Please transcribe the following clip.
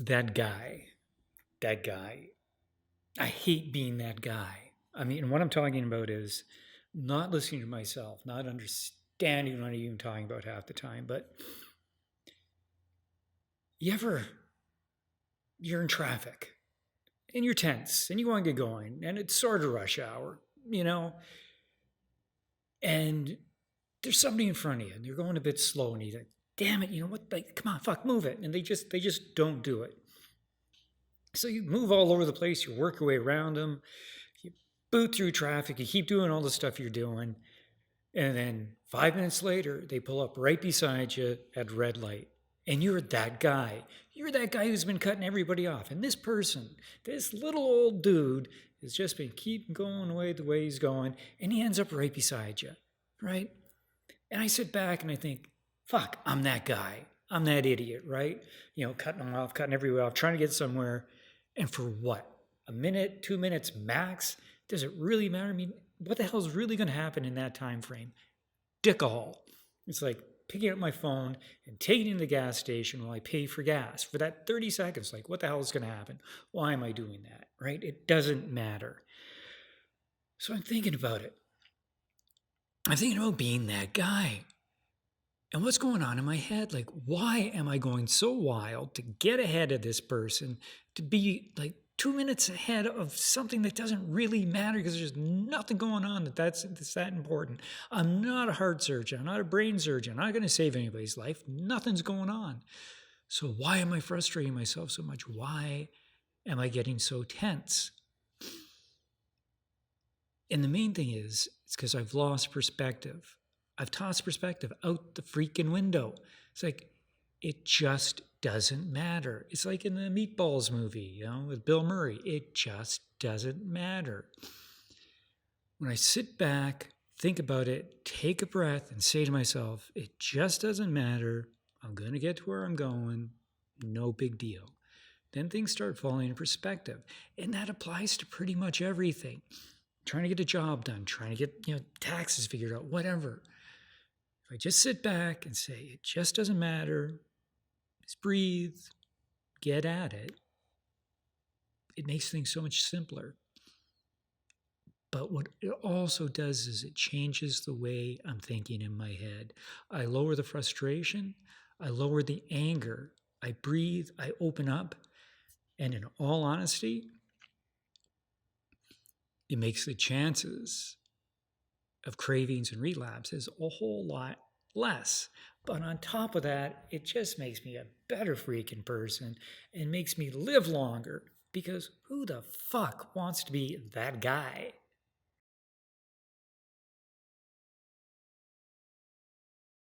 That guy. That guy. I hate being that guy. I mean, what I'm talking about is not listening to myself, not understanding what I'm even talking about half the time. But you ever, you're in traffic and you're tense and you want to get going and it's sort of rush hour, you know, and there's somebody in front of you and they're going a bit slow and you're like, damn it, you know what, like, come on, fuck, move it. And they just don't do it. So you move all over the place, you work your way around them, you boot through traffic, you keep doing all the stuff you're doing, and then 5 minutes later, they pull up right beside you at red light. And you're that guy. You're that guy who's been cutting everybody off. And this person, this little old dude, has just been keeping going away the way he's going, and he ends up right beside you, right? And I sit back and I think, fuck, I'm that guy. I'm that idiot, right? You know, cutting them off, cutting everybody off, trying to get somewhere. And for what? A minute, 2 minutes max? Does it really matter? I mean, what the hell is really going to happen in that time frame? Dick a hole. It's like picking up my phone and taking it to the gas station while I pay for gas for that 30 seconds. Like, what the hell is going to happen? Why am I doing that? Right? It doesn't matter. So I'm thinking about it. I'm thinking about being that guy. And what's going on in my head? Like, why am I going so wild to get ahead of this person, to be like 2 minutes ahead of something that doesn't really matter because there's nothing going on that's that important? I'm not a heart surgeon. I'm not a brain surgeon. I'm not going to save anybody's life. Nothing's going on. So why am I frustrating myself so much? Why am I getting so tense? And the main thing is, it's because I've lost perspective. I've tossed perspective out the freaking window. It's like, it just doesn't matter. It's like in the Meatballs movie, you know, with Bill Murray. It just doesn't matter. When I sit back, think about it, take a breath, and say to myself, it just doesn't matter. I'm going to get to where I'm going. No big deal. Then things start falling into perspective. And that applies to pretty much everything. Trying to get a job done, trying to get, taxes figured out, whatever. If I just sit back and say, it just doesn't matter, just breathe, get at it, it makes things so much simpler. But what it also does is it changes the way I'm thinking in my head. I lower the frustration, I lower the anger, I breathe, I open up, and in all honesty, it makes the chances of cravings and relapses a whole lot less. But on top of that, it just makes me a better freaking person and makes me live longer, because who the fuck wants to be that guy?